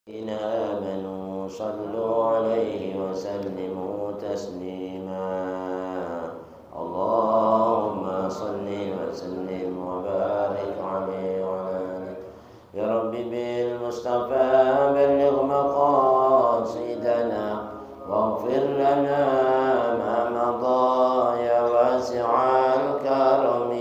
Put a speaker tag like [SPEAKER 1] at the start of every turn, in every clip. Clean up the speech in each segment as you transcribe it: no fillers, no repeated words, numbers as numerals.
[SPEAKER 1] الذين آمنوا صلوا عليه وسلموا تسليما. اللهم صل وسلم وبارك عليه وعلى آله. يا رب بالمصطفى بلغ مقاصدنا واغفر لنا ما مضى يا واسع الكرم.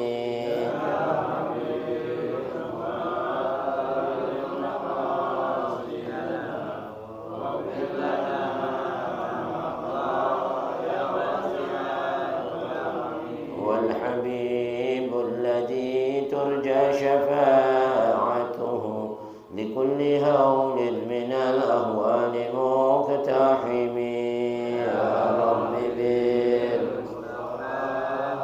[SPEAKER 1] والحبيب الذي ترجى شفاعته لكل هول من الأهوال مقتحم. يا رب بالمصطفى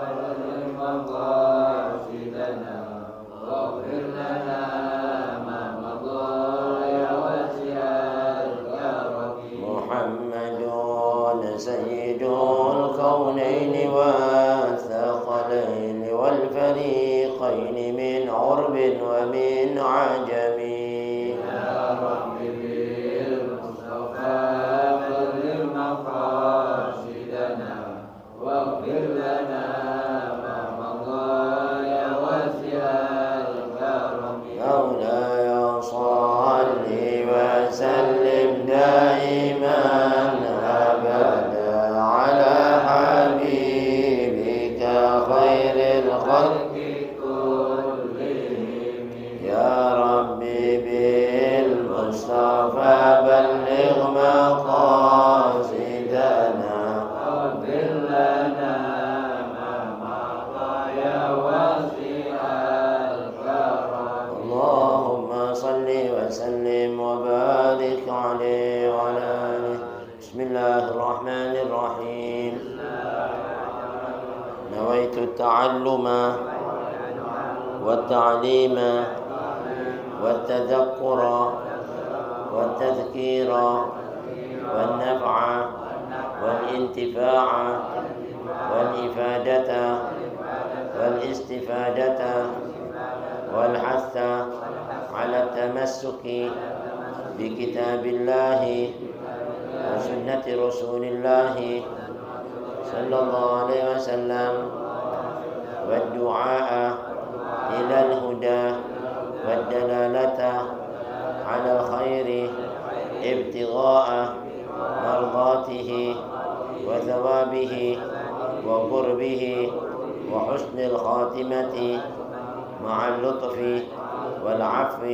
[SPEAKER 1] بلغ مقاصدنا واغفر لنا ما مضى يا واسع الكرم. محمد سيد الكونين والثقلين والفريقين من عرب ومن عجم. يا رب بالمصطفى بلغ مقاصدنا واغفر لنا ما مضى يا واسع الكرم. مولاي صل وسلم دائما أبدا على حبيبك خير الخلق كلهم. يا ربي بالمصطفى بلغ مقاصدنا واغفر لنا ما مضى يا واسع الكرم. اللهم صل وسلم وبارك عليه وعلى آله. بسم الله الرحمن الرحيم. نويت التعلم والتعليم والتذكر والتذكير والنفع والانتفاع والإفادة والاستفادة والحث على التمسك بكتاب الله وسنة رسول الله صلى الله عليه وسلم والدعاء إلى الهدى والدلالة على الخير ابتغاء مرضاته وثوابه وقربه وحسن الخاتمة مع اللطف والعفو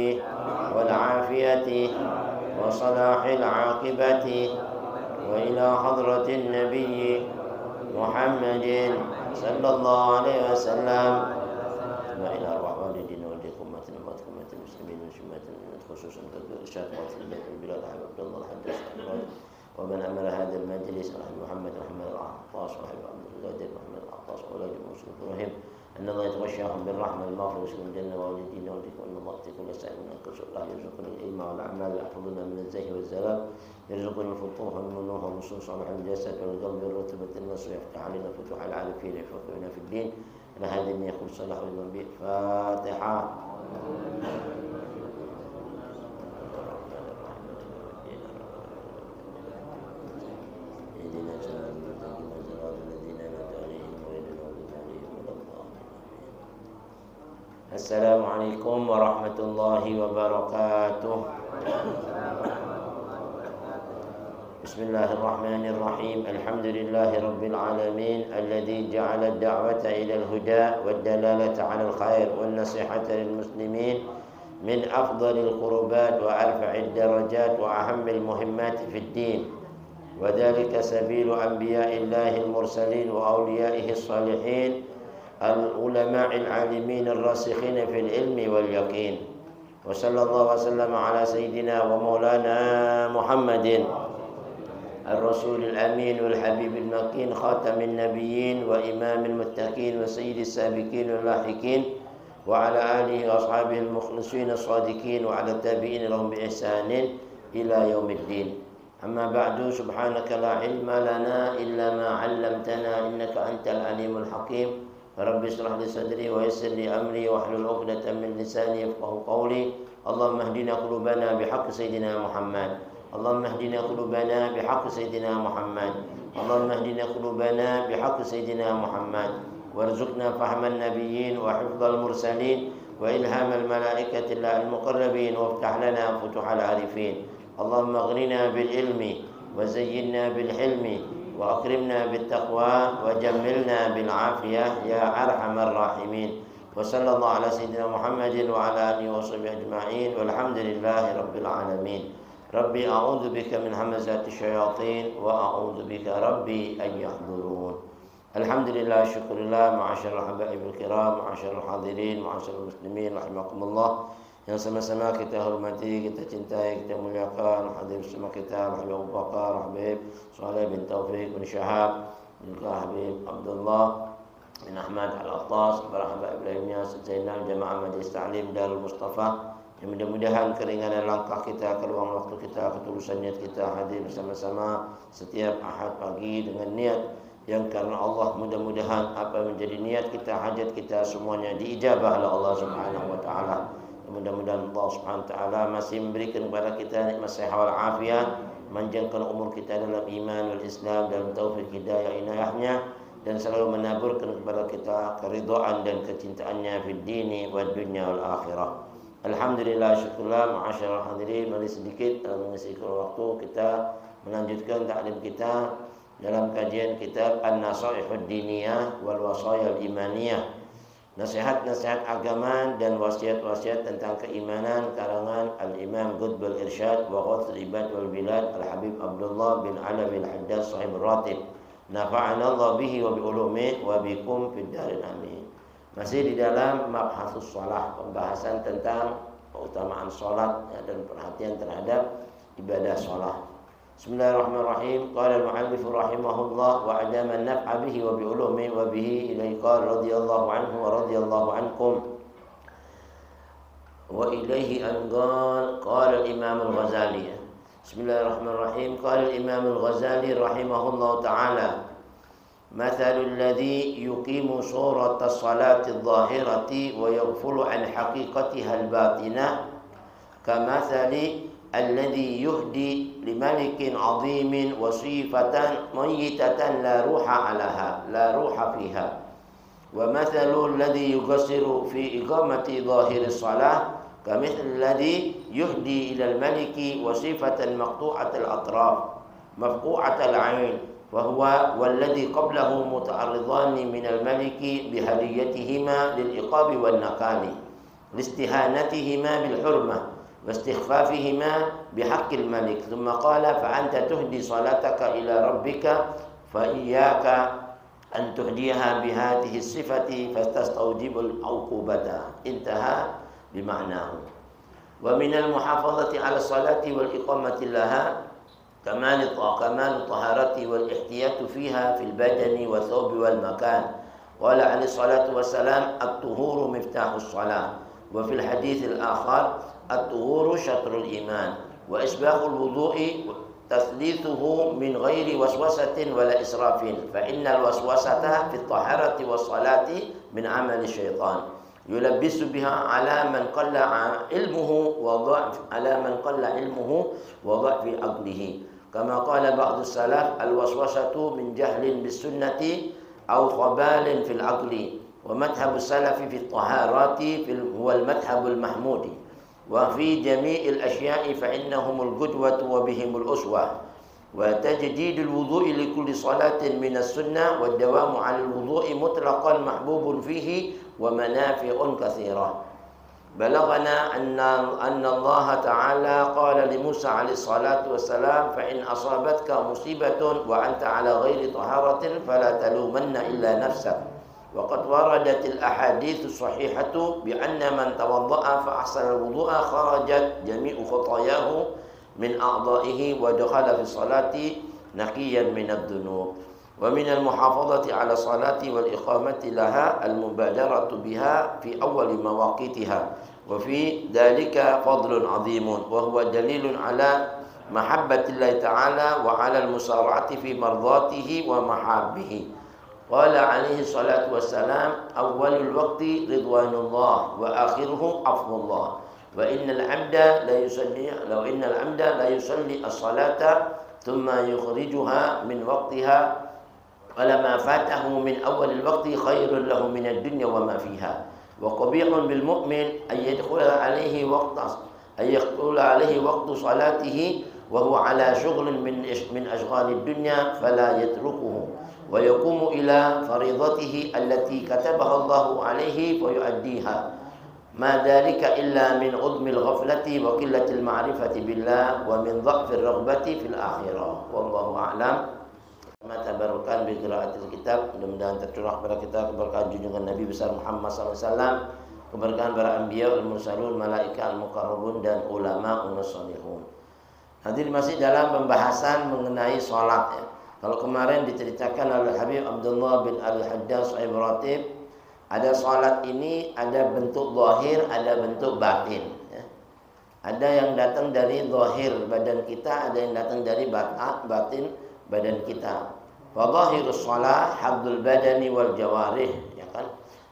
[SPEAKER 1] والعافية وصلاح العاقبة وإلى حضرة النبي محمد صلى الله عليه وسلم وإلى أرواح والدينا والديكم أمة المسلمين وشمات خصوصا الشيخ البلاد عبد الله الحدث ومن أمر هذا المجلس رحمه محمد رحمه العطاس وحبيب عبد القادر رحمه العطاس وأولاد المسلمين الرحيم أن الله يتغشاهم بالرحمة المغفرة ويسكن الجنة والدينا والديكم أن الله يأتي كل سائل من القصر الله يرزقنا العلم والأعمال ويحفظنا من الزيه والزلال يرزقنا الفتوح والمنوح والنصوص على الجسد والقلب والرتبة النصر يفتح علينا فتوح العارفين يفقهنا في الدين إلى هذا من يقول صلاح النبي فاتحة. السلام عليكم ورحمة الله وبركاته. بسم الله الرحمن الرحيم. الحمد لله رب العالمين الذي جعل الدعوة إلى الهدى والدلالة على الخير والنصيحة للمسلمين من أفضل القربات وأرفع الدرجات وأهم المهمات في الدين، وذلك سبيل أنبياء الله المرسلين وأوليائه الصالحين العلماء العالمين الراسخين في العلم واليقين. وصلى الله وسلم على سيدنا ومولانا محمد الرسول الأمين والحبيب المكين خاتم النبيين وإمام المتقين وسيد السابقين واللاحقين وعلى آله وأصحابه المخلصين الصادقين وعلى التابعين لهم بإحسان إلى يوم الدين. أما بعد، سبحانك لا علم لنا إلا ما علمتنا إنك أنت العليم الحكيم. رب اشرح لي صدري ويسر لي أمري واحلل عقدة من لساني يفقهوا قولي. اللهم اهدنا قلوبنا بحق سيدنا محمد. اللهم اهدنا قلوبنا بحق سيدنا محمد. اللهم اهدنا قلوبنا بحق سيدنا محمد، وارزقنا فهم النبيين وحفظ المرسلين وإلهام الملائكة المقربين، وافتح لنا فتوح العارفين. اللهم اغننا بالعلم وزينا بالحلم وأكرمنا بالتقوى وجملنا بالعافية يا أرحم الراحمين. وصلى الله على سيدنا محمد وعلى آله وصحبه أجمعين، والحمد لله رب العالمين. ربي أعوذ بك من همزات الشياطين وأعوذ بك ربي أن يحضرون. الحمد لله، شكر الله. معاشر الحبايب الكرام، معاشر الحاضرين، معاشر المسلمين rahimakumullah, yang sama-sama kita hormati, kita cintai, kita muliakan hadir bersama kita Habib Abu Bakar, Habib Saleh bin Taufik bin Syahab, juga Habib Abdullah bin Ahmad Al-Attas, para Habib lainnya, Zainal Jamaah Majlis Ta'lim Darul Mustafa. Yang mudah-mudahan keringanan langkah kita, keluang waktu kita, ketulusan niat kita hadir bersama-sama setiap Ahad pagi dengan niat yang karena Allah, mudah-mudahan apa menjadi niat kita, hajat kita semuanya diijabah oleh Allah Subhanahu wa taala. Mudah-mudahan Allah Subhanahu wa taala masih memberikan kepada kita nikmat sehat wal afiat, manjangkan umur kita dalam iman wal Islam, dalam taufik hidayah inayahnya, dan selalu menaburkan kepada kita keridhaan dan kecintaannya fid dini wad dunya wal akhirah. Alhamdulillah, syukurlah, ma'asyiral hadirin, mari sedikit mengisi waktu kita melanjutkan taklim kita dalam kajian kitab An-Nasaihud Diniyah wal Wasaya Al-Imaniyah, nasihat-nasihat agama dan wasiat-wasiat tentang keimanan, karangan Al-Imam Qutbul Irsyad wa Ghathul Ibad wal Bilad Al-Habib Abdullah bin Alawi Al-Haddad Sahib Ratib. Nafa'ana Allah bihi wa bi ulumihi wa bikum fid darin amin. Masih di dalam mabhasus shalah, pembahasan tentang keutamaan salat dan perhatian terhadap ibadah salat. Bismillahirrahmanirrahim. Qala al-mu'allif rahimahullah wa adama an-naf'a bihi wa bi ulumihi wa bihi ilayhi qala radhiyallahu anhu wa radhiyallahu ankum wa ilayhi an qala al-imam al-Ghazali. Bismillahirrahmanirrahim. Qala al-imam al-Ghazali rahimahullah ta'ala: مثل الذي يقيم صورة الصلاة الظاهرة ويغفل عن حقيقتها الباطنة كمثل الذي يهدي لملك عظيم وصيفة ميتة لا روح فيها، ومثل الذي يقصر في إقامة ظاهر الصلاة كمثل الذي يهدي إلى الملك وصيفة مقطوعة الأطراف مفقوعة العين، وهو والذي قبله متعرضان من الملك بهديتهما للعقاب والنكال لاستهانتهما بالحرمة واستخفافهما بحق الملك، ثم قال: فأنت تهدي صلاتك إلى ربك فإياك أن تهديها بهذه الصفة فتستوجب العقوبة. انتهى بمعناه. ومن المحافظة على الصلاة والإقامة لها كمال الطهارة والاحتياط فيها في البدن والثوب والمكان. قال عليه الصلاة والسلام: الطهور مفتاح الصلاة. وفي الحديث الآخر: الطهور شطر الإيمان. وإسباغ الوضوء تثليثه من غير وسوسة ولا إسراف، فإن الوسوسة في الطهارة والصلاة من عمل الشيطان يلبس بها على من قل علمه وضعف عقله، كما قال بعض السلف: الوسوسة من جهل بالسنة أو خبال في العقل. ومذهب السلف في الطهارات هو المذهب المحمود، وفي جميع الأشياء فإنهم القدوة وبهم الأسوة. وتجديد الوضوء لكل صلاة من السنة، والدوام على الوضوء مطلقا محبوب فيه ومنافع كثيرة. بلغنا أن الله تعالى قال لموسى عليه الصلاة والسلام: فإن أصابتك مصيبة وأنت على غير طهارة فلا تلومن إلا نفسك. وقد وردت الأحاديث الصحيحة بأن من توضأ فأحسن الوضوء خرجت جميع خطاياه من أعضائه ودخل في الصلاة نقيا من الذنوب. ومن المحافظة على الصلاة والإقامة لها المبادرة بها في أول مواقيتها، وفي ذلك فضل عظيم، وهو دليل على محبة الله تعالى وعلى المسارعة في مرضاته ومحابه. قال عليه الصلاة والسلام: أول الوقت رضوان الله وآخره عفو الله. wa innal 'abda la yusalli law innal 'abda la yusalli as-salata thumma yukhrijuha min waqtiha wala ma fatahu min awwal al-waqti khairun lahu min ad-dunya wa ma fiha wa qabihun bil mu'min ay yadkhula alayhi waqtu salatihi wa huwa ala shughlin min ashghali ad-dunya fala yatrukuhu wa yaqumu ila faridatihi allati katabaha Allahu alayhi fa yu'addiha ma dhalika illa min udmil ghaflati wa qillatil ma'rifati billah wa min dha'fir raghbati fil akhirah wallahu a'lam. Tabarukan bi qiraatil kitab, mudah-mudahan tercurah kepada kita keberkahan junjungan Nabi besar Muhammad SAW, keberkahan para anbiya wal mursalun, malaika al muqarrabun dan ulama salihun. Hadir masih dalam pembahasan mengenai salat ya. Kalau kemarin diceritakan oleh Habib Abdullah bin Al-Haddad Sahib Ratib, ada salat ini ada bentuk zahir, ada bentuk batin ya. Ada yang datang dari zahir badan kita, ada yang datang dari batin badan kita. Wa dhahirus shalah habdul badani wal jawarih ya kan.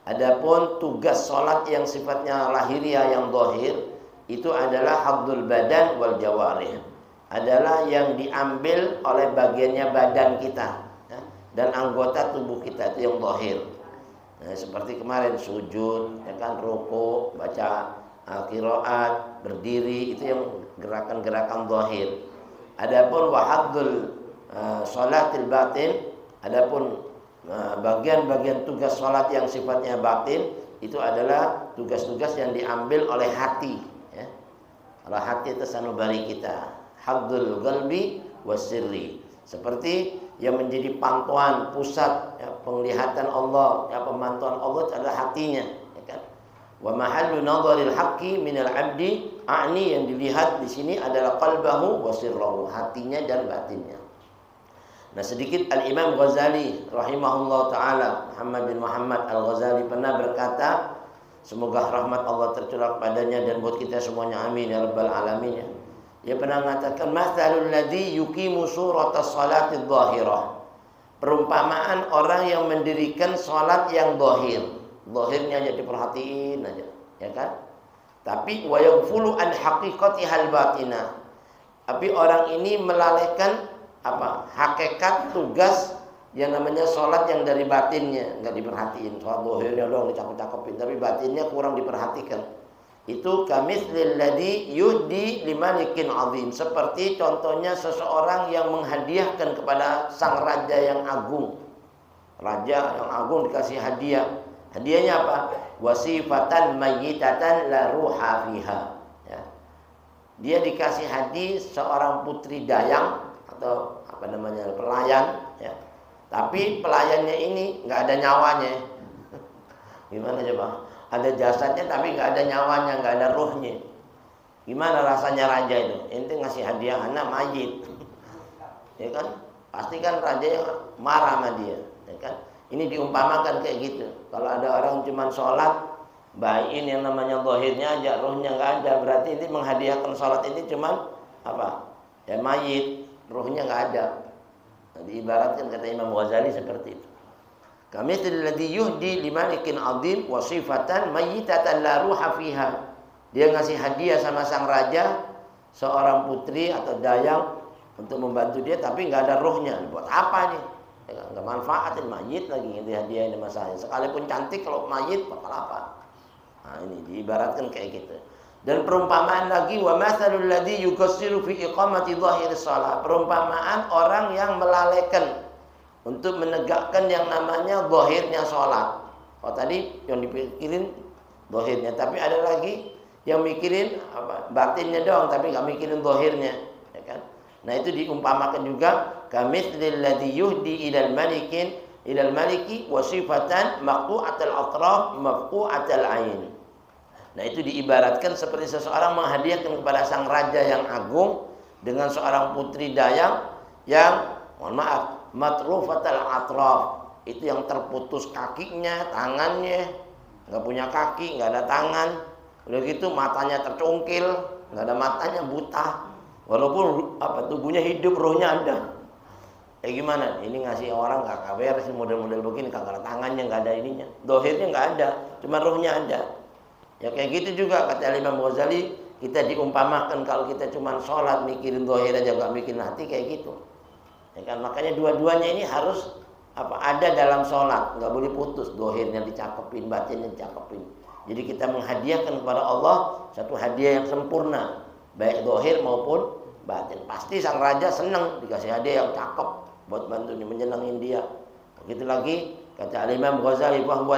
[SPEAKER 1] Adapun tugas salat yang sifatnya lahiriah yang zahir itu adalah habdul badan wal jawarih. Adalah yang diambil oleh bagiannya badan kita ya, dan anggota tubuh kita itu yang zahir. Nah, seperti kemarin sujud ya kan, rukuk, baca qiraat, berdiri, itu yang gerakan-gerakan zahir. Adapun wa habdul sholatil batin, adapun bagian-bagian tugas sholat yang sifatnya batin itu adalah tugas-tugas yang diambil oleh hati ya. Kalau hati itu sanubari kita, habdul qalbi wasirri, seperti yang menjadi pantauan pusat ya, penglihatan Allah ya, pemantauan Allah itu adalah hatinya ya kan. Wa mahallu nadharil haqqi minal abdi, a'ni yang dilihat di sini adalah qalbahu wasirruhu, hatinya dan batinnya. Nah, sedikit Al-Imam Ghazali rahimahullah ta'ala, Muhammad bin Muhammad Al-Ghazali pernah berkata, semoga rahmat Allah tercurah padanya dan buat kita semuanya, amin ya rabbal alamin ya. Dia pernah mengatakan, mathalul ladzi yuqimu suratas salatid dhahirah, perumpamaan orang yang mendirikan salat yang zahir. Zahirnya aja diperhatiin aja ya kan, tapi wa yaghfulu an haqiqatihal batinah, tapi orang ini melalaikan hakikat tugas yang namanya sholat yang dari batinnya, nggak diperhatiin. Sholat zahirnya doang dicakep-cakepin, tapi batinnya kurang diperhatikan. Itu kamitslil ladzi yuhdi limalikin azim, seperti contohnya seseorang yang menghadiahkan kepada sang raja yang agung. Raja yang agung dikasih hadiah. Hadiahnya apa? Wasifatan mayyitatan la ruha fiha ya. Dia dikasih hadiah seorang putri dayang atau pelayan ya. Tapi pelayannya ini nggak ada nyawanya. Gimana coba? Ada jasadnya tapi nggak ada nyawanya, nggak ada ruhnya. Gimana rasanya raja itu? Ente ngasih hadiah anak mayit, ya kan? Pasti kan raja yang marah sama dia, ya kan? Ini diumpamakan kayak gitu. Kalau ada orang cuma sholat, bayin yang namanya zahirnya aja, ruhnya nggak ada, berarti ini menghadiahkan sholat ini cuma ya mayit, ruhnya nggak ada. Nah, diibaratkan kata Imam Ghazali seperti itu. Kamitsal ladzi yuhdi limalikin azim wa sifatan mayyitatan la ruha fiha. Dia ngasih hadiah sama sang raja seorang putri atau dayang untuk membantu dia, tapi nggak ada ruhnya. Buat apa nih? Ya, nggak manfaatin, mayit lagi ini hadiah ini masanya. Sekalipun cantik kalau mayit bakal apa? Nah, ini diibaratkan kayak gitu. Dan perumpamaan lagi, wa matsalul ladzi yuqassiru fi iqamati dhahiris shalah, perumpamaan orang yang melalaikan untuk menegakkan yang namanya zahirnya sholat. Oh, tadi yang dipikirin zahirnya, tapi ada lagi yang mikirin batinnya doang, tapi nggak mikirin zahirnya, ya kan? Nah, itu diumpamakan juga kamitslil ladzi yuhdi ilal maliki wa sifatan maqtu'atal atraf mafqu'atal ain. Nah, itu diibaratkan seperti seseorang menghadiahkan kepada sang raja yang agung dengan seorang putri dayang yang, mohon maaf, matrufatal atraf, itu yang terputus kakinya, tangannya, nggak punya kaki, nggak ada tangan, udah gitu matanya tercungkil, nggak ada matanya, buta, walaupun tubuhnya hidup, rohnya ada. Gimana? Ini ngasih orang nggak kabar sih model-model begini, kagak ada tangannya, nggak ada ininya, dohirnya nggak ada, cuma rohnya ada. Ya kayak gitu juga kata Imam Ghazali, kita diumpamakan kalau kita cuma sholat mikirin zahir aja nggak mikirin hati kayak gitu. Ya kan, makanya dua-duanya ini harus ada dalam sholat, nggak boleh putus, zahirnya dicakepin, batinnya dicakepin. Jadi kita menghadiahkan kepada Allah satu hadiah yang sempurna, baik zahir maupun batin. Pasti sang raja senang dikasih hadiah yang cakep buat bantunya, menyenangin dia. Begitu lagi kata Imam Ghazali, wa huwa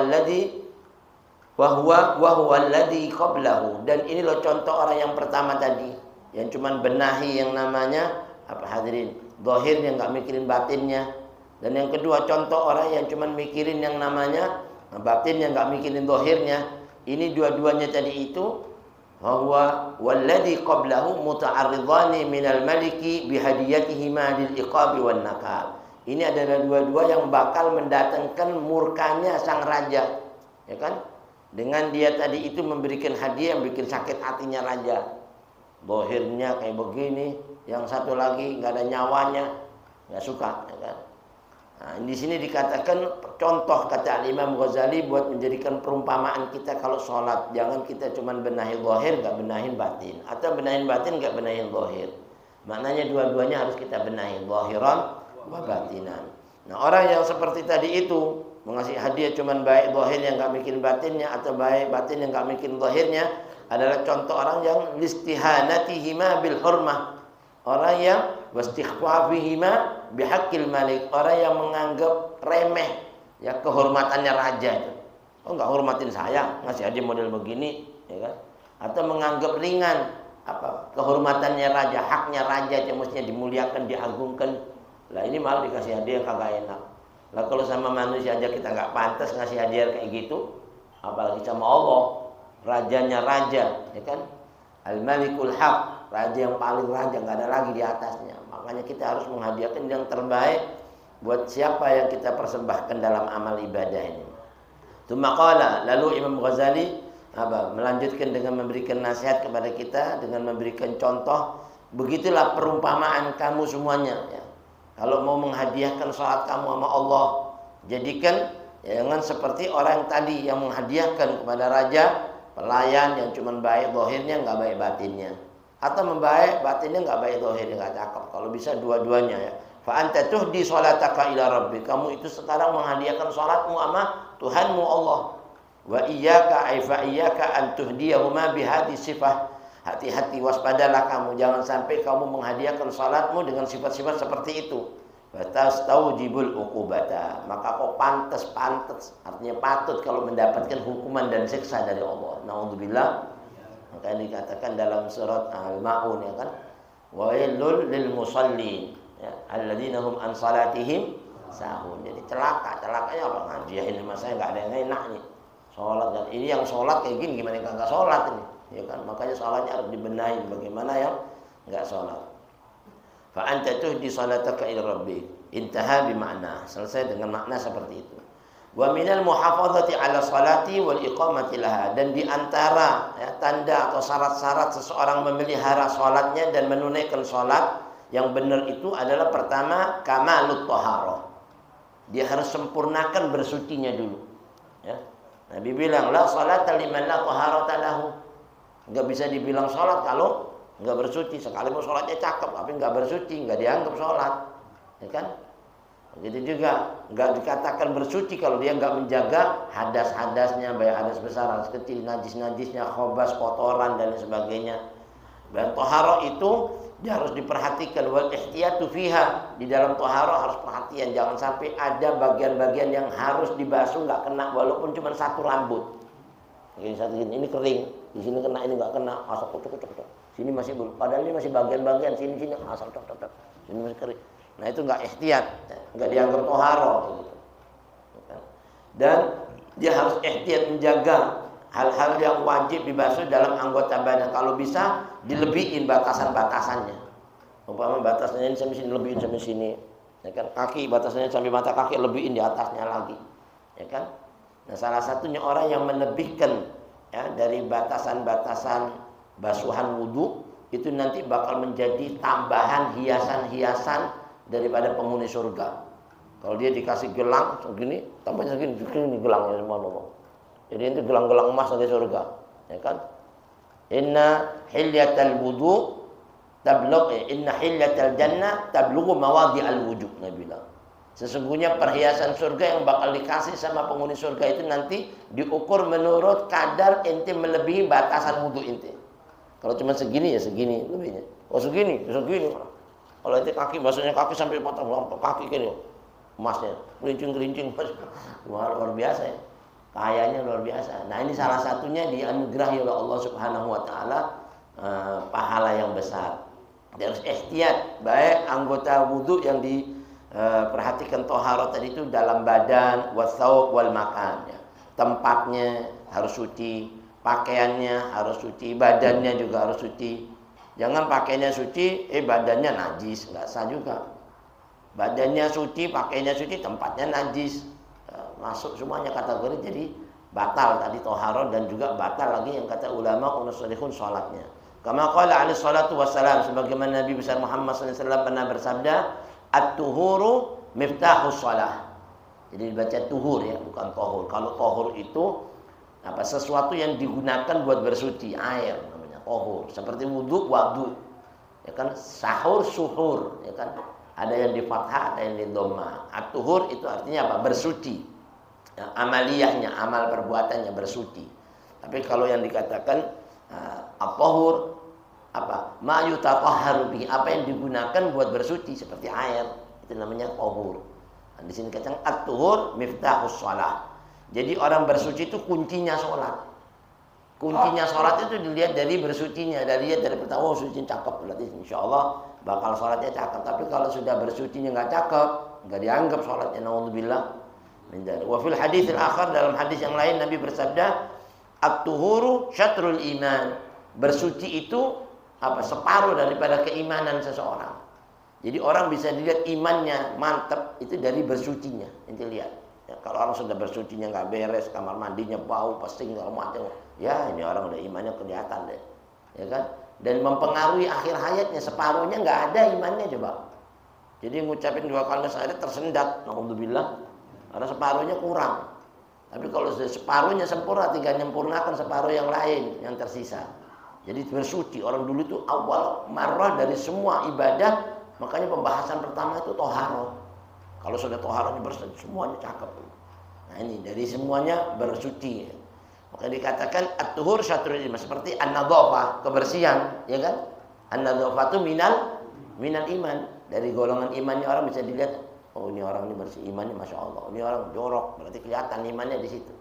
[SPEAKER 1] alladhi qablahu, dan ini loh contoh orang yang pertama tadi yang cuman benahi yang namanya hadirin, zahirnya nggak mikirin batinnya. Dan yang kedua contoh orang yang cuman mikirin yang namanya batinnya, nggak mikirin zahirnya. Ini dua-duanya tadi itu huwa walladhi qablahu muta'arridhani minal maliki bihadiyatihima lil iqabi wan nakal. Ini adalah dua-dua yang bakal mendatangkan murkanya sang raja, ya kan? Dengan dia tadi itu memberikan hadiah yang bikin sakit hatinya raja. Zahirnya kayak begini, yang satu lagi nggak ada nyawanya, nggak suka, ya kan? Nah, di sini dikatakan contoh kata Imam Ghazali buat menjadikan perumpamaan kita kalau sholat, jangan kita cuma benahi zahir nggak benahin batin, atau benahin batin nggak benahin zahir. Maknanya dua-duanya harus kita benahi, zahiran wa batinan. Nah, orang yang seperti tadi itu mengasih hadiah cuman baik zahirnya nggak mikirin batinnya, atau baik batinnya nggak mikirin zahirnya, adalah contoh orang yang listihanatihima bil hurmah, orang yang wastighfafihima bihaqqil malik, orang yang menganggap remeh ya kehormatannya raja itu. Oh, nggak hormatin saya ngasih hadiah model begini, ya kan? Atau menganggap ringan kehormatannya raja, haknya raja yang mestinya dimuliakan, diagungkan. Lah ini malah dikasih hadiah kagak enak. Lah kalau sama manusia aja kita nggak pantas ngasih hadiah kayak gitu, apalagi sama Allah, rajanya raja, ya kan? Al-Malikul Haq, raja yang paling raja, nggak ada lagi di atasnya. Makanya kita harus menghadiahkan yang terbaik buat siapa yang kita persembahkan dalam amal ibadah ini. Tsumma qala, lalu Imam Ghazali melanjutkan dengan memberikan nasihat kepada kita, dengan memberikan contoh, begitulah perumpamaan kamu semuanya, ya. Kalau mau menghadiahkan salat kamu sama Allah, jadikan jangan seperti orang tadi yang menghadiahkan kepada raja pelayan yang cuma baik zahirnya nggak baik batinnya, atau membaik batinnya nggak baik zahirnya, nggak cakep. Kalau bisa dua-duanya, ya. Fa anta tuhdi salataka ila rabbi, kamu itu sekarang menghadiahkan salatmu sama Tuhanmu Allah. Wa iyyaka an tuhdiyahuma bihadhi sifah, hati-hati, waspadalah kamu, jangan sampai kamu menghadiahkan salatmu dengan sifat-sifat seperti itu. Fatastaujibul uqubata, maka kau pantas, artinya patut kalau mendapatkan hukuman dan siksa dari Allah. Naudzubillah. Maka dikatakan dalam surat Al-Maun, ya kan, wailul lil musallin, ya, alladzina hum an salatihim sahun. Jadi celakanya apa? Ngaji ini mas saya nggak ada yang enak nih. Sholat, dan ini yang sholat kayak gini, gimana yang nggak sholat ini? Ya kan, makanya sholatnya harus dibenahin. Bagaimana yang nggak sholat? Fa anta tuhdi salataka ila rabbi, intaha bimakna, selesai dengan makna seperti itu. Wa minal muhafadzati ala salati wal iqamati laha, dan diantara tanda atau syarat-syarat seseorang memelihara sholatnya dan menunaikan sholat yang benar itu adalah pertama kamalut thaharah. Dia harus sempurnakan bersucinya dulu, ya. Nabi bilang la salata liman la taharata lahu. Enggak bisa dibilang sholat kalau enggak bersuci. Sekalipun sholatnya cakep tapi enggak bersuci, enggak dianggap sholat, ya kan? Begitu juga enggak dikatakan bersuci kalau dia enggak menjaga hadas-hadasnya, baik hadas besar, hadas kecil, najis-najisnya, khobas, kotoran dan sebagainya. Dan taharah itu dia harus diperhatikan, wal ihtiyatu fiha, di dalam taharah harus perhatian, jangan sampai ada bagian-bagian yang harus dibasuh nggak kena walaupun cuma satu rambut. Ini kering, di sini kena, ini nggak kena, asal kucuk. Sini masih belum, padahal ini masih bagian-bagian sini asal cocok. Sini masih kering. Nah itu nggak ihtiyat, nggak dianggap taharah gitu. Dan dia harus ihtiyat menjaga hal-hal yang wajib dibasuh dalam anggota badan. Kalau bisa dilebihin batasan-batasannya. Umpama batasnya ini sampai sini, lebihin sampai sini, ya kan? Kaki batasnya sampai mata kaki, lebihin di atasnya lagi, ya kan? Nah, salah satunya orang yang melebihkan ya dari batasan-batasan basuhan wudu itu nanti bakal menjadi tambahan hiasan-hiasan daripada penghuni surga. Kalau dia dikasih gelang segini, tambahnya segini gelangnya semua ngomong. Jadi itu gelang-gelang emas dari surga, Ya kan? Inna hilyatal wudu inna hilyatal jannah tablughu mawadhi'al wudu, Nabi bilang. Sesungguhnya perhiasan surga yang bakal dikasih sama penghuni surga itu nanti diukur menurut kadar ente melebihi batasan wudu ente. Kalau cuma segini ya segini lebihnya. Oh segini. Kalau ente kaki, maksudnya kaki sampai patah kaki gini, emasnya kerincing, luar biasa ya. Kayanya luar biasa. Nah ini salah satunya dianugerahi oleh Allah Subhanahu Wa Taala pahala yang besar. Dia harus ihtiyat, baik anggota wudu yang diperhatikan toharat tadi itu dalam badan, wasaub wal makan. Ya. Tempatnya harus suci, pakaiannya harus suci, badannya juga harus suci. Jangan pakaiannya suci, badannya najis, nggak sah juga. Badannya suci, pakaiannya suci, tempatnya najis. Masuk semuanya kategori jadi batal tadi toharoh dan juga batal lagi yang kata ulama unasolihun sholatnya. Kama qala alaihi salatu wassalam, sebagaimana Nabi besar Muhammad SAW pernah bersabda, at-tuhuru miftahus shalah. Jadi dibaca tuhur ya, bukan tohur. Kalau tohur itu sesuatu yang digunakan buat bersuci, air namanya tohur. Seperti wudu, wadu. Ya kan, sahur, suhur, ya kan. Ada yang di fathah, ada yang di dhamma. At-tuhur itu artinya apa? Bersuci. Ya, amaliyahnya, amal perbuatannya bersuci. Tapi kalau yang dikatakan at-tahur ma yutatahharu bihi, apa yang digunakan buat bersuci seperti air, itu namanya tahur. Nah, di sini katakan at-tuhur miftahus shalah. Jadi orang bersuci itu kuncinya sholat. Kuncinya sholat itu dilihat dari bersucinya, dari pertama suci cakep, berarti insyaallah bakal sholatnya cakep. Tapi kalau sudah bersucinya nggak cakep, nggak dianggap sholatnya, naudzubillah. Wa fil hadits al-akhar, dalam hadis yang lain Nabi bersabda, at-tuhuru syatrul iman. Bersuci itu separuh daripada keimanan seseorang. Jadi orang bisa dilihat imannya mantap itu dari bersucinya. Nanti lihat. Ya, kalau orang sudah bersucinya nggak beres, kamar mandinya bau, pesing segala macam, ya ini orang udah imannya kelihatan deh. Ya kan? Dan mempengaruhi akhir hayatnya, separuhnya nggak ada imannya coba. Jadi ngucapin 2 kalimat syahadat tersendat, naudzubillah. Karena separuhnya kurang. Tapi kalau separuhnya sempurna, tinggal menyempurnakan separuh yang lain yang tersisa. Jadi bersuci. Orang dulu itu awal marah dari semua ibadah, makanya pembahasan pertama itu toharoh. Kalau sudah toharohnya bersih, semuanya cakep. Nah ini dari semuanya bersuci. Maka dikatakan at-tuhur syatrul iman, seperti an-nadhafah, kebersihan, ya kan? An-nadhafah itu minal iman. Dari golongan imannya orang bisa dilihat, oh ini orang ini bersih, imannya masya Allah. Ini orang jorok, berarti kelihatan imannya di situ,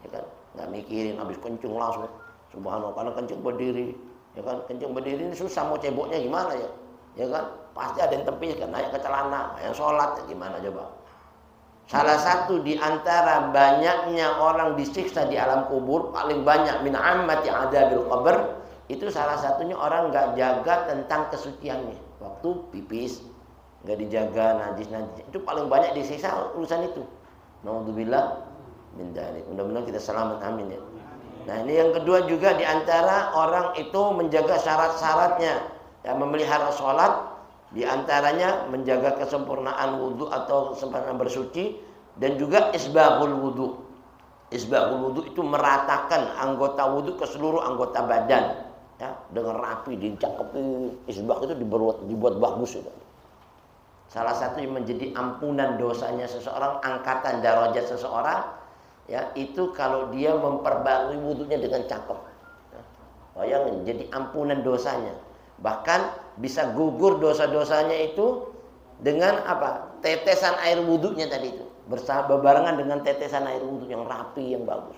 [SPEAKER 1] ya kan? Nggak mikirin habis kencing langsung, subhanallah, karena kencing berdiri, ya kan? Kencing berdiri ini susah, mau ceboknya gimana ya, ya kan? Pasti ada yang tempis kan, naik ke celana, yang sholat ya gimana coba? Salah satu di antara banyaknya orang disiksa di alam kubur, paling banyak min ammati adabil qabr, itu salah satunya orang nggak jaga tentang kesuciannya. Waktu pipis nggak dijaga, najis, itu paling banyak disiksa urusan itu. Naudzubillah min dzalik. Mudah-mudahan kita selamat, amin ya. Nah ini yang kedua juga di antara orang itu menjaga syarat-syaratnya, ya, memelihara sholat, di antaranya menjaga kesempurnaan wudu atau kesempurnaan bersuci, dan juga isbahul wudu. Isbahul wudu itu meratakan anggota wudu ke seluruh anggota badan, ya, dengan rapi, dicakepin. Isbah itu dibuat bagus itu. Salah satu yang menjadi ampunan dosanya seseorang, angkatan darajat seseorang, ya, itu kalau dia memperbarui wudunya dengan cakep. Ya, bayangin, jadi ampunan dosanya. Bahkan bisa gugur dosa-dosanya itu dengan tetesan air wudunya tadi itu, berbarengan dengan tetesan air wudu yang rapi, yang bagus.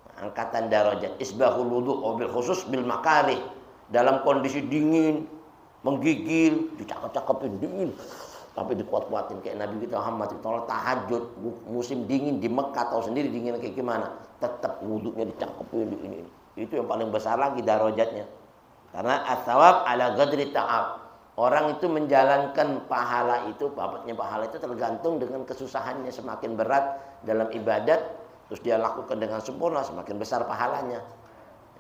[SPEAKER 1] Nah, angkatan darajat, isbahul wudu, wabil khusus bil makarih, dalam kondisi dingin, menggigil, dicakep-cakepin dingin, tapi dikuat-kuatin kayak Nabi kita Muhammad itu tahajud musim dingin di Mekah, tahu sendiri dinginnya kayak gimana, tetap wudunya dicakepin ini. Itu yang paling besar lagi darajatnya. Karena as-sawab ala qadri ta'ab. Orang itu menjalankan pahala itu, bapaknya pahala itu tergantung dengan kesusahannya. Semakin berat dalam ibadat, terus dia lakukan dengan sempurna, semakin besar pahalanya.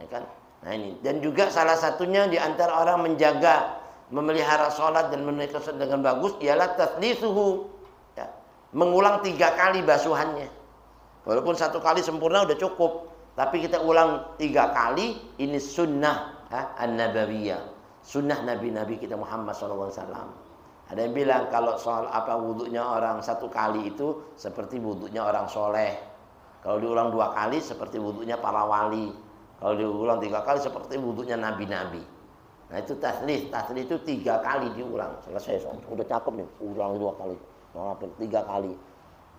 [SPEAKER 1] Ya kan? Nah ini. Dan juga salah satunya di antara orang menjaga, memelihara sholat dan menunaikan sholat dengan bagus, ialah tathlisuhu. Ya. Mengulang 3 kali basuhannya. Walaupun 1 kali sempurna udah cukup. Tapi kita ulang 3 kali, ini sunnah an-nabawiyah. Sunnah Nabi-Nabi kita Muhammad SAW. Ada yang bilang kalau soal wudunya orang 1 kali itu seperti wudunya orang soleh. Kalau diulang 2 kali seperti wudunya para wali. Kalau diulang 3 kali seperti wudunya nabi-nabi. Nah itu taslih. Taslih itu 3 kali diulang. Selesai, udah cakep nih. Ulang 2 kali. 3 kali.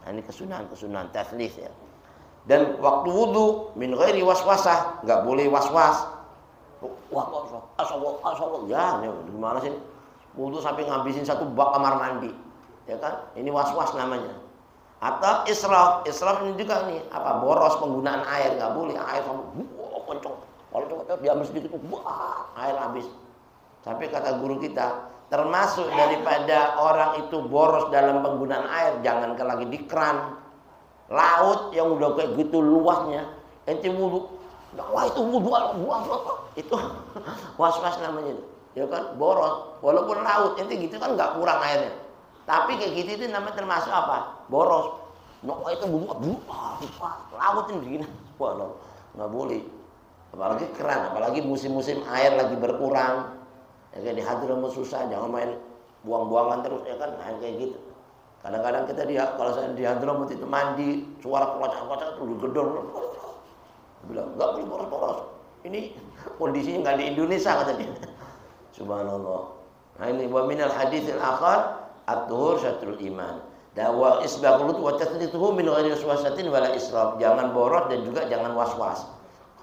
[SPEAKER 1] Nah ini kesunahan taslih ya. Dan waktu wudu min ghairi waswasah, enggak boleh waswas. Wah, asal ya, ini gimana sih? Wudu sampai ngabisin 1 bak kamar mandi. Ya kan? Ini waswas namanya. Atau israf. Israf ini juga nih, boros penggunaan air, enggak boleh air sampai kenceng. Kalau coba diambil sedikit air habis. Sampai kata guru kita, termasuk daripada orang itu boros dalam penggunaan air, jangankan lagi di keran. Laut yang udah kayak gitu luasnya, ente wudu, wah itu wudu itu was-was namanya itu, ya kan, boros. Walaupun laut, ente gitu kan nggak kurang airnya, tapi kayak gitu itu namanya termasuk boros. Wah itu wudu, laut ini begini, wah nggak boleh. Apalagi keran, apalagi musim-musim air lagi berkurang, ya kayak di Hadramaut susah, jangan main buang-buangan terus, ya kan, main kayak gitu. Kadang-kadang kita kalau saya di Hadramaut itu mandi, suara kocak-kocak itu gedor. Bilang, enggak boleh boros-boros. Ini kondisinya enggak di Indonesia kata dia. Subhanallah. Nah ini wa minal haditsil akhar at-tuhur syatrul iman. Dawa isbaqul wa tathlituhu min ghairi waswasatin wala israf. Jangan boros dan juga jangan waswas.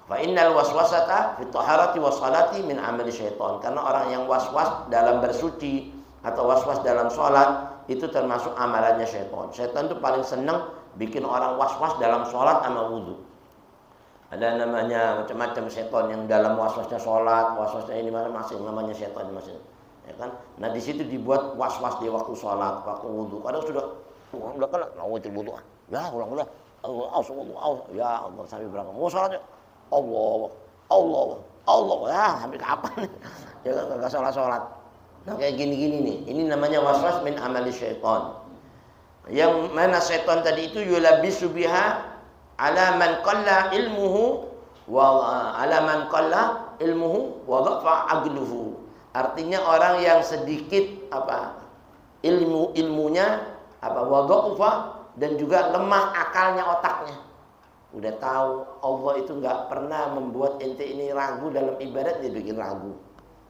[SPEAKER 1] Fa innal waswasata fi taharati was salati min amali syaitan. Karena orang yang waswas dalam bersuci atau waswas dalam salat itu termasuk amalannya syaitan. Syaitan itu paling senang bikin orang was-was dalam sholat sama wudhu. Ada namanya macam-macam syaitan yang dalam was-wasnya sholat, was-wasnya ini masing-masing namanya syaitan masing. Ya kan? Nah di situ dibuat was-was di waktu sholat, waktu wudhu. Kadang sudah kan nawatul wudhu. Ya ulang-ulang. Ya Allah sampai berapa? Mau sholatnya? Allah. Ya sampai kapan? Ya enggak sholat. Nah kayak gini-gini nih, ini namanya waswas min amali syaitan. Yang mana syaitan tadi itu yulabisu biha ala man qalla ilmuhu wa dhafa aqluhu. Artinya orang yang sedikit ilmunya wa dhafa dan juga lemah akalnya, otaknya. Udah tahu Allah itu enggak pernah membuat ente ini ragu dalam ibadat, dia bikin ragu.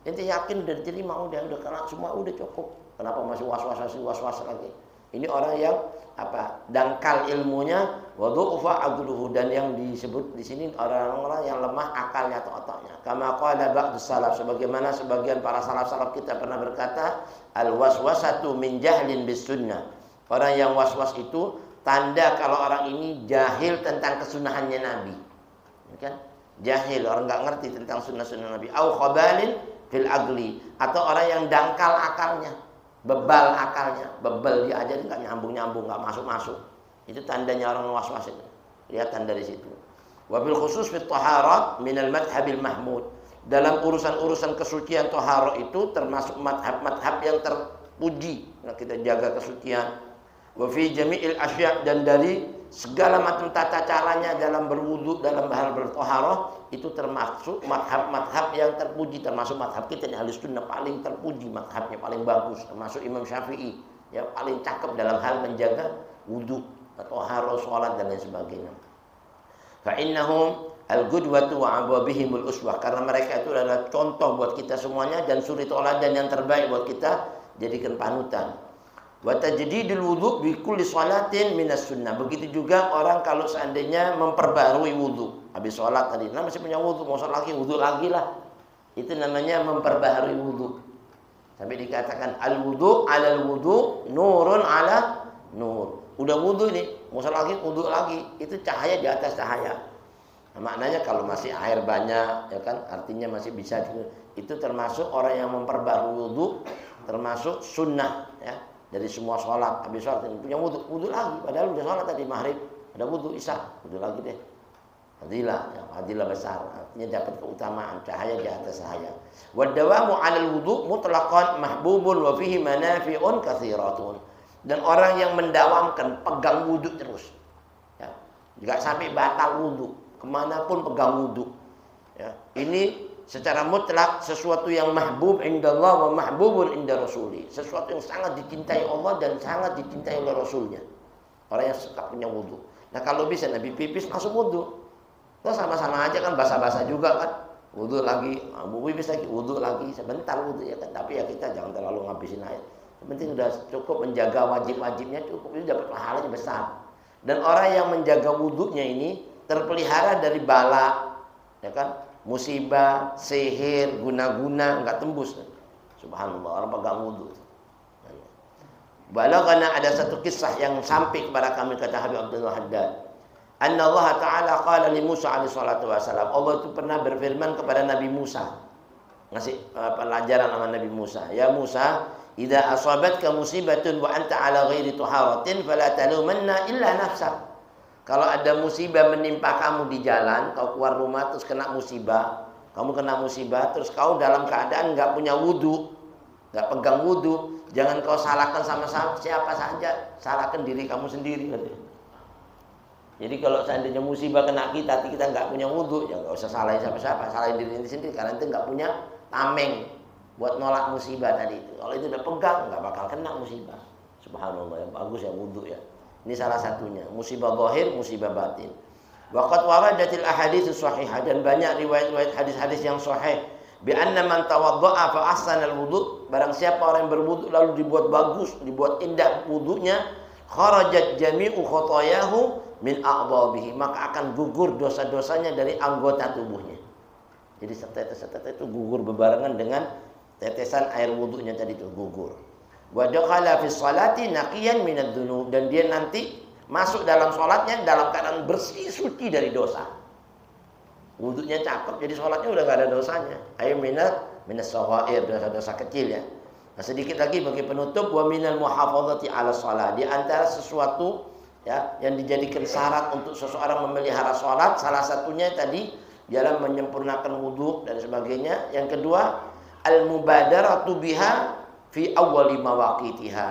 [SPEAKER 1] Ente yakin udah diterima, udah karena semua udah cukup. Kenapa masih was-was lagi? Ini orang yang dangkal ilmunya, wa dhu'fa aqluhu, dan yang disebut di sini orang-orang yang lemah akalnya atau otaknya. Kama qala ba'dus salaf, sebagaimana sebagian para salaf kita pernah berkata, al waswasatu min jahlin bis sunnah. Orang yang waswas itu tanda kalau orang ini jahil tentang kesunahannya Nabi. Ya kan? Jahil, orang enggak ngerti tentang sunnah-sunnah Nabi. Au khabalin fil agli, atau orang yang dangkal akalnya, bebal akalnya, bebal dia aja nggak nyambung, nggak masuk. Itu tandanya orang was-was itu. Lihat dari situ. Wabil khusus fit taharat minal madhabil mahmud. Dalam urusan-urusan kesucian taharah itu termasuk madhab yang terpuji. Nah, kita jaga kesucian. Wa fi jami'il asya', dan dari segala macam tata caranya dalam berwudu, dalam hal bertaharah, itu termasuk madhab yang terpuji. Termasuk madhab kita nih, Ahlus Sunnah paling terpuji, madhabnya paling bagus. Termasuk Imam Syafi'i yang paling cakep dalam hal menjaga wudu atau taharah, sholat dan lain sebagainya. Fa innahum al-qudwatu wa abwabihimul uswah, karena mereka itu adalah contoh buat kita semuanya dan suri teladan yang terbaik buat kita jadikan panutan. Wa tajdidul wudu bi kulli shalatin minas sunnah. Begitu juga orang kalau seandainya memperbarui wudu habis sholat tadi, nah masih punya wudu, mau sholat lagi, wudu lagi lah. Itu namanya memperbaharui wudu. Sampai dikatakan al wudu alal wudu, nurun ala nur. Udah wudu ini, mau sholat lagi, wudu lagi. Itu cahaya di atas cahaya. Nah, maknanya kalau masih air banyak, ya kan, artinya masih bisa. Itu termasuk orang yang memperbarui wudu, termasuk sunnah, ya. Dari semua sholat, habis sholat punya wudu lagi, padahal udah sholat tadi maghrib, ada wudu isya, wudu lagi deh. Fadilah besar, artinya dapat keutamaan cahaya di atas cahaya. Wa dawamu 'alal wudu mutlaqan mahbubun wa fihi manafi'un katsiratun. Dan orang yang mendawamkan pegang wudu terus, ya, enggak sampai batal wudu, kemanapun pegang wudhu. Ya, ini secara mutlak sesuatu yang mahbub indallah wa mahbubun inda rasuli. Sesuatu yang sangat dicintai Allah dan sangat dicintai oleh Rasulnya. Orang yang suka punya wudhu. Nah kalau bisa Nabi pipis langsung wudhu. Itu sama-sama aja kan, basah-basah juga kan. Wudhu lagi, pipis lagi, wudhu lagi. Sebentar wudhu ya kan. Tapi ya kita jangan terlalu ngabisin air. Yang penting sudah cukup menjaga wajib-wajibnya, cukup itu dapat pahalanya besar. Dan orang yang menjaga wudhunya ini terpelihara dari bala, ya kan, musibah, sihir, guna-guna nggak tembus. Subhanallah, orang pegang wudhu. Balaghana, ada satu kisah yang sampai kepada kami, kata Habib Abdullah Haddad. Anna Allah Ta'ala qala li Musa alaihi salatu wassalam. Allah itu pernah berfirman kepada Nabi Musa. Ngasih pelajaran sama Nabi Musa. Ya Musa, idza asabatka musibatun wa anta ala ghairi tuharatin fala talumanna illa nafsak. Kalau ada musibah menimpa kamu di jalan, kau keluar rumah terus kena musibah, kamu kena musibah terus kau dalam keadaan enggak punya wudu, enggak pegang wudu, jangan kau salahkan sama siapa saja, salahkan diri kamu sendiri. Jadi kalau seandainya musibah kena kita enggak punya wudu, ya enggak usah salahin siapa-siapa, salahin diri sendiri karena itu enggak punya tameng buat nolak musibah tadi itu. Kalau itu udah pegang enggak bakal kena musibah. Subhanallah, yang bagus ya wudu ya. Ini salah satunya, musibah zahir, musibah batin. Waqad waradatil ahadits shahihah, dan banyak riwayat-riwayat hadis-hadis yang sahih bi anna man tawaddaa fa ahsana al-wudu, barang siapa orang yang berwudu lalu dibuat bagus, dibuat indah wudunya, kharajat jami'u khotayahu min a'dhabihi, maka akan gugur dosa-dosanya dari anggota tubuhnya. Jadi setetes-setetes itu gugur bebarengan dengan tetesan air wudunya tadi itu gugur. Wa dakhala fi sholati naqiyan minad dzunub, dan dia nanti masuk dalam sholatnya dalam keadaan bersih suci dari dosa. Wudunya cakep, jadi sholatnya udah gak ada dosanya. Ayo minas shaghair, dosa-dosa kecil ya. Nah sedikit lagi bagi penutup, wa minal muhafadzati ala shalah, di antara sesuatu ya yang dijadikan syarat untuk seseorang memelihara sholat, salah satunya tadi dalam menyempurnakan wudu dan sebagainya. Yang kedua, al-mubadaratu biha fi awwali mawaqitiha.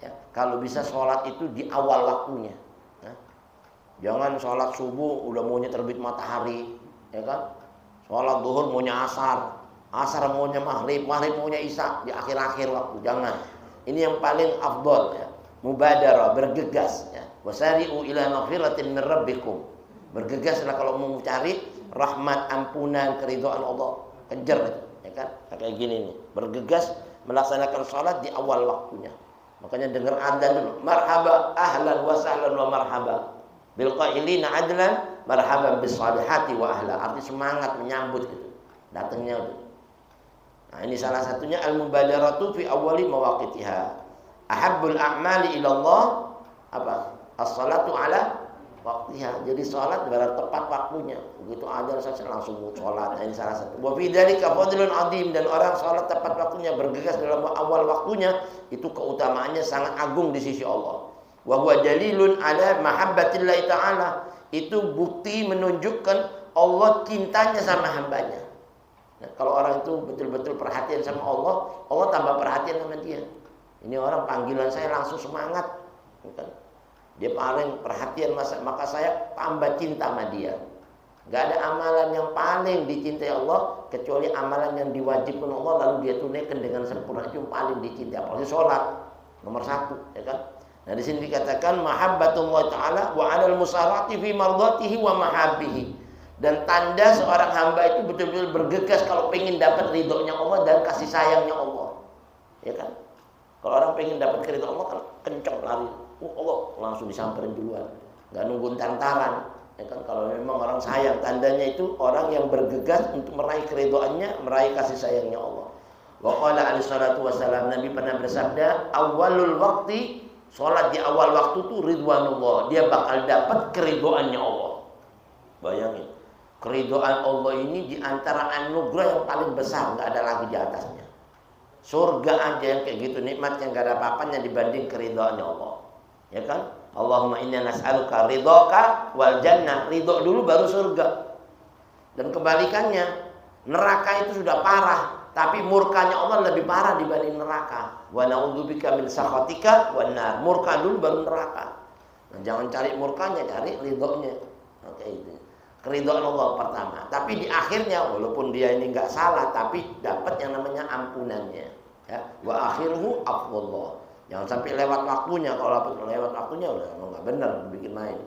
[SPEAKER 1] Ya, kalau bisa sholat itu di awal waktunya. Ya. Jangan sholat subuh udah maunya terbit matahari, ya kan? Sholat duhur maunya asar, asar maunya maghrib, maghrib maunya isya di akhir-akhir waktu. Jangan. Ini yang paling afdol ya. Mubadarah, bergegas ya. Wasari'u ila maghfiratin min rabbikum. Bergegaslah kalau mau cari rahmat, ampunan, keridhaan Allah. Kejar itu, ya kan? Kayak gini nih, bergegas melaksanakan sholat di awal waktunya. Makanya dengar adzan dulu, marhaba ahlan wa sahlan wa marhaba bil qailina adlan marhaban bis salihati wa ahla. Arti semangat menyambut gitu datangnya itu. Nah ini salah satunya al-mubadaratu fi awwali mawaqitiha. Ahabbul a'mali ila Allah apa? As-salatu ala waktunya. Jadi sholat berarti tepat waktunya. Begitu azan saja langsung sholat. Ini salah satu. Wa fi dzalika fadlun adzim, dan orang sholat tepat waktunya, bergegas dalam awal waktunya, itu keutamaannya sangat agung di sisi Allah. Wa huwa dalilun ala mahabbatillah ta'ala. Itu bukti menunjukkan Allah cintanya sama hambanya. Nah, kalau orang itu betul-betul perhatian sama Allah, Allah tambah perhatian sama dia. Ini orang panggilan saya langsung semangat. Bukan? Dia paling perhatian, maka saya tambah cinta sama dia. Gak ada amalan yang paling dicintai Allah kecuali amalan yang diwajibkan Allah lalu dia tunaikan dengan sempurna, itu yang paling dicintai. Apalagi sholat nomor 1, ya kan? Nah di sini dikatakan mahabbatullah taala wa 'alal musarati fi mardatihi wa mahabbihi, dan tanda seorang hamba itu betul-betul bergegas kalau pengen dapat ridhonya Allah dan kasih sayangnya Allah, ya kan? Kalau orang pengen dapat ridho Allah kan kencang lari. Allah langsung disamperin duluan, nggak nunggu tantaran, ya kan? Kalau memang orang sayang, tandanya itu orang yang bergegas untuk meraih keridhoannya, meraih kasih sayangnya Allah. Wa qala alaihi salatu wassalam, Nabi pernah bersabda, awalul waktu, sholat di awal waktu itu ridwanullah, dia bakal dapat keridhoannya Allah. Bayangin, keridhaan Allah ini di antara anugerah yang paling besar, nggak ada lagi di atasnya. Surga aja yang kayak gitu nikmat yang nggak ada apa-apanya dibanding keridhaannya Allah. Ya kan? Allahumma inna nas'aluka ridhaka wal jannah. Ridho dulu baru surga. Dan kebalikannya, neraka itu sudah parah, tapi murkanya Allah lebih parah dibanding neraka. Wa na'udzubika min sakhatika wan nar. Murka dulu baru neraka. Nah, jangan cari murkanya, cari ridhonya. Oke itu. keridhaan Allah pertama. Tapi di akhirnya walaupun dia ini nggak salah, tapi dapat yang namanya ampunannya. Ya, wa akhiruhu afdhallah. Jangan sampai lewat waktunya. Kalau lewat waktunya udah nggak benar, bikin main.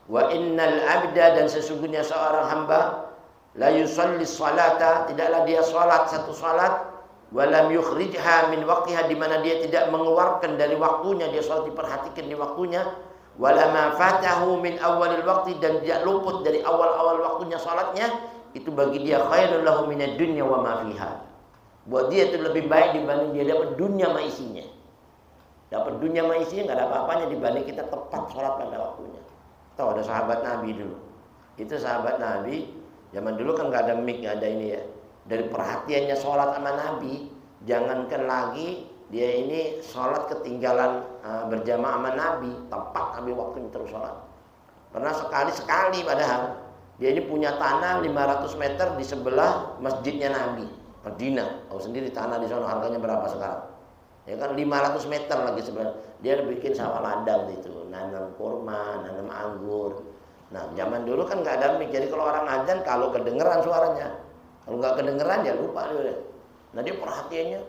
[SPEAKER 1] Wa innal abda, dan sesungguhnya seorang hamba, la yusalli salata, tidaklah dia salat satu salat, walam yukhrijha min waqtiha, di mana dia tidak mengeluarkan dari waktunya, dia salat diperhatikan di waktunya, wala ma fatahu min awalil waqti, dan tidak luput dari awal-awal waktunya salatnya, itu bagi dia khairul lahu minad dunya wa ma fiha. Buat dia itu lebih baik dibanding dia dapat dunia ma isinya. Dapat dunia ma isinya enggak ada apa-apanya dibanding kita tepat salat pada waktunya. Tahu ada sahabat Nabi dulu. Itu sahabat Nabi zaman dulu kan nggak ada mic, nggak ada ini ya. Dari perhatiannya sholat sama Nabi, jangankan lagi dia ini sholat ketinggalan berjamaah sama Nabi, tepat Nabi waktunya terus sholat. Pernah sekali padahal dia ini punya tanah 500 meter di sebelah masjidnya Nabi, Madinah. Tahu sendiri tanah di sana harganya berapa sekarang? Ya kan 500 meter lagi sebelah. Dia bikin sawah ladang itu, nanam kurma, nanam anggur. Nah, zaman dulu kan nggak ada mic, jadi kalau orang azan kalau kedengeran suaranya, kalau nggak kedengeran ya lupa dia. Nah dia perhatiannya,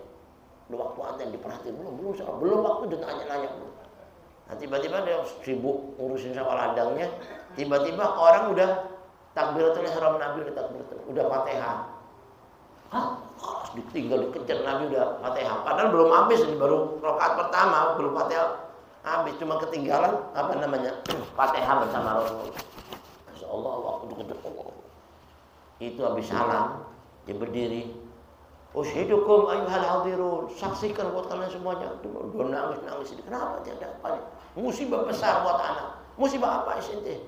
[SPEAKER 1] udah waktu azan diperhatiin belum waktu udah nanya. Nah tiba-tiba dia sibuk ngurusin sawah ladangnya, tiba-tiba orang udah takbiratul ihram, Nabi udah takbiratul, udah Fatihah. Ditinggal dikejar Nabi udah Fatihah. Padahal belum habis, baru rakaat pertama belum Fatihah habis, cuma ketinggalan apa namanya Fatihah bersama Rasul. Masya Allah, waktu kejar Allah. Itu habis salam, dia berdiri. Ushidukum ayyuhal hadirun, saksikan buat kalian semuanya. Udah nangis. Kenapa dia ada apa? Musibah besar buat anak. Musibah apa ente?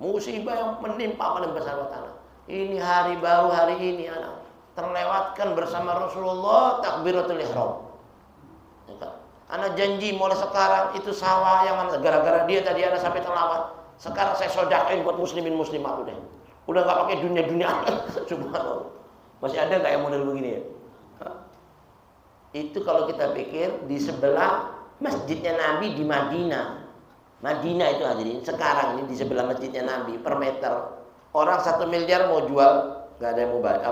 [SPEAKER 1] Musibah yang menimpa paling besar buat anak. Ini hari baru hari ini anak terlewatkan bersama Rasulullah takbiratul ihram. Anak janji mulai sekarang itu sawah yang mana gara-gara dia tadi anak sampai terlawat. Sekarang saya sedekahin buat muslimin muslimat udah nggak pakai dunia. Subhanallah. Masih ada nggak yang model begini ya? Itu kalau kita pikir di sebelah masjidnya Nabi di Madinah. Madinah itu hadirin. Sekarang ini di sebelah masjidnya Nabi per meter. Orang 1 miliar mau jual, nggak ada yang mau bayar.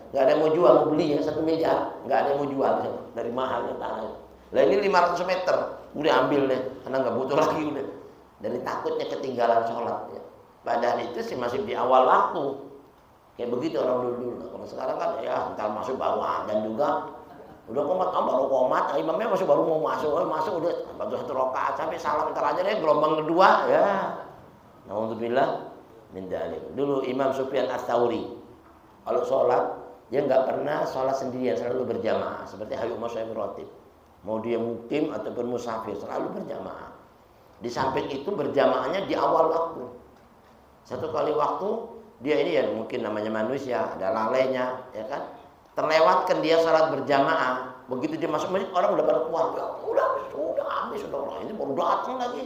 [SPEAKER 1] Nggak ada yang mau jual, mau beli ya 1 miliar. Nggak ada yang mau jual dari mahalnya tanahnya. Lah ini 500 meter, udah ambil deh, karena nggak butuh lagi udah. Dari takutnya ketinggalan sholat. Ya. Padahal itu sih masih di awal waktu. Kayak begitu orang dulu. Kalau sekarang kan ya entar masuk baru adzan juga. Udah baru komat, imamnya masih baru mau masuk udah baru 1 rakaat sampai salam entar aja deh gelombang kedua ya. Nauzubillah min dzalik. Dulu Imam Sufyan Ats-Tsauri kalau sholat dia nggak pernah sholat sendirian, selalu berjamaah seperti Habib Mas'ud Rotib. Mau dia mukim ataupun musafir selalu berjamaah. Di samping itu berjamaahnya di awal waktu. Satu kali waktu dia ini ya mungkin namanya manusia, ada lalainya, ya kan? Terlewatkan dia salat berjamaah. Begitu dia masuk masjid orang udah pada keluar. Ya, udah habis sudah ini baru datang lagi.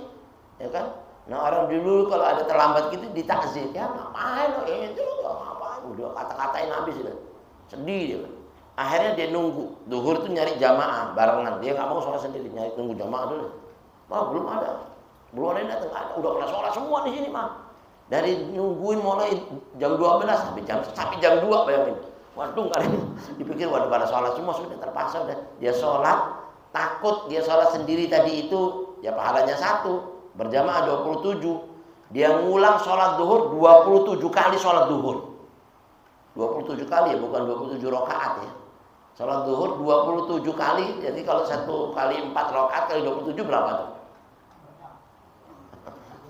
[SPEAKER 1] Ya kan? Nah, orang dulu kalau ada terlambat gitu ditakzir, ya ngapain lo itu ngapain? Udah kata-katain habis itu. Sedih dia. Akhirnya dia nunggu. Zuhur tuh nyari jamaah barengan. Dia nggak mau sholat sendiri, nyari tunggu jamaah dulu. Belum ada yang datang. Udah pada sholat semua di sini mah. Dari nungguin mulai jam 12 sampai jam 2 bayangin. Waduh nggak ada. Dipikir waduh pada sholat semua sudah terpaksa udah. Dia sholat, takut dia sholat sendiri tadi itu ya pahalanya 1, berjamaah 27. Dia ngulang sholat zuhur 27 kali sholat zuhur. 27 kali ya, bukan 27 rakaat ya. Sholat zuhur 27 kali, jadi kalau 1 kali 4 rakaat kali 27 berapa tuh?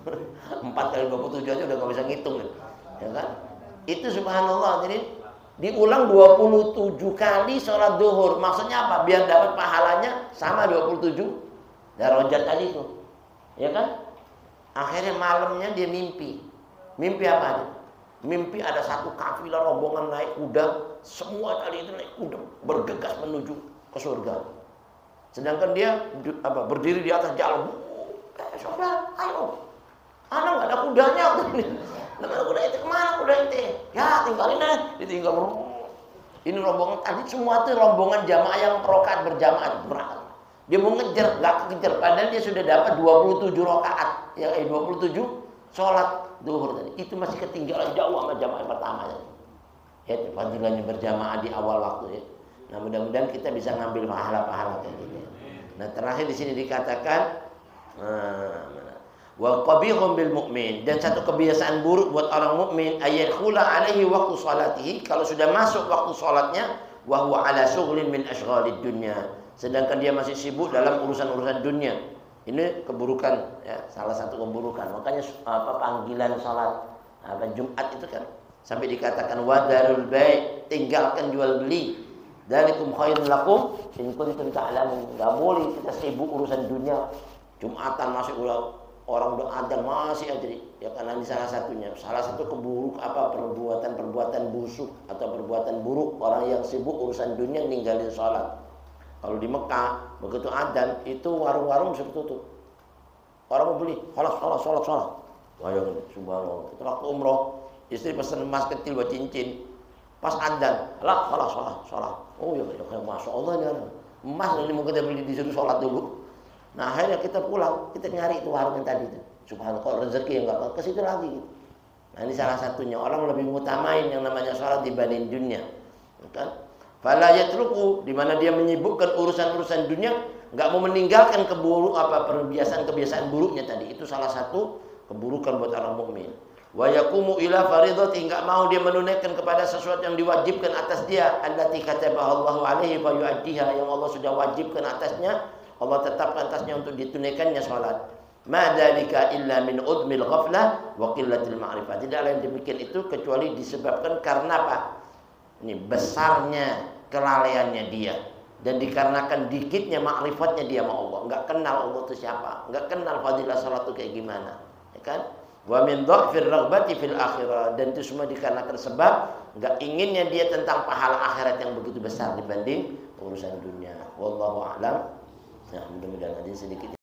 [SPEAKER 1] 4 kali 27 aja udah gak bisa ngitung ya kan? Itu subhanallah, jadi diulang 27 kali sholat zuhur. Maksudnya apa? Biar dapat pahalanya sama 27 darajat tadi itu. Ya kan? Akhirnya malamnya dia mimpi. Mimpi apa? Mimpi ada satu kafilah rombongan naik kuda, semua kali itu naik kuda bergegas menuju ke surga. Sedangkan dia berdiri di atas jalan. Saudara, ayo. Anak nggak ada kudanya. Nah, kuda itu kemana kuda itu? Ya tinggalin deh, ditinggal. Ini rombongan tadi semua itu rombongan jamaah yang rakaat berjamaah berangkat. Dia mau ngejar, nggak kejar. Padahal dia sudah dapat 27 rakaat. Ya 27 sholat duhur tadi itu masih ketinggalan jauh sama jamaah yang pertama tadi. Ya, fadilahnya berjamaah di awal waktu ya. Nah, mudah-mudahan kita bisa ngambil pahala-pahala kayak gitu. Nah, terakhir di sini dikatakan wa qabihum bil mu'min, dan satu kebiasaan buruk buat orang mukmin ayakhula alaihi waktu salatihi, kalau sudah masuk waktu salatnya wa huwa ala shughlin min ashghalid dunya, sedangkan dia masih sibuk dalam urusan-urusan dunia. Ini keburukan ya, salah satu keburukan. Makanya panggilan salat Jumat itu kan sampai dikatakan wadarul bai', tinggalkan jual beli. Dzalikum khairul lakum in kuntum ta'lamun. Enggak boleh kita sibuk urusan dunia. Jumatan masih orang udah adzan masih aja ya, karena ini salah satunya. Salah satu perbuatan busuk atau perbuatan buruk orang yang sibuk urusan dunia ninggalin salat. Kalau di Mekah begitu adzan itu warung-warung bisa tutup. Orang mau beli, sholat. Bayangin, subhanallah. Kita waktu umroh, istri pesan emas kecil buat cincin. Pas adzan, sholat. Oh ya, masya Allah ini orang. Emas ini mau kita beli disuruh sholat dulu. Nah akhirnya kita pulang, kita nyari itu warung yang tadi itu. Subhanallah, kalau rezeki yang nggak ke situ lagi. Gitu. Nah ini salah satunya, orang lebih mengutamain yang namanya sholat dibanding dunia, kan? Fala yatruku, di mana dia menyibukkan urusan-urusan dunia, nggak mau meninggalkan kebiasaan buruknya tadi. Itu salah satu keburukan buat orang mukmin. Wa yaqumu ila faridati, enggak mau dia menunaikan kepada sesuatu yang diwajibkan atas dia, allati katabahallahu alaihi fa yu'addiha, yang Allah sudah wajibkan atasnya, Allah tetapkan atasnya untuk ditunaikannya salat. Ma dzalika illa min udmil ghaflah wa qillatil ma'rifah. Tidak lain demikian itu kecuali disebabkan karena apa? Ini besarnya kelalaiannya dia, dan dikarenakan dikitnya makrifatnya dia sama Allah, enggak kenal Allah itu siapa, enggak kenal fadilah salat itu kayak gimana, ya kan? Wa min dhafir raghbati fil akhirah, dan itu semua dikarenakan sebab enggak inginnya dia tentang pahala akhirat yang begitu besar dibanding urusan dunia. Wallahu a'lam. Nah, mudah-mudahan ada sedikit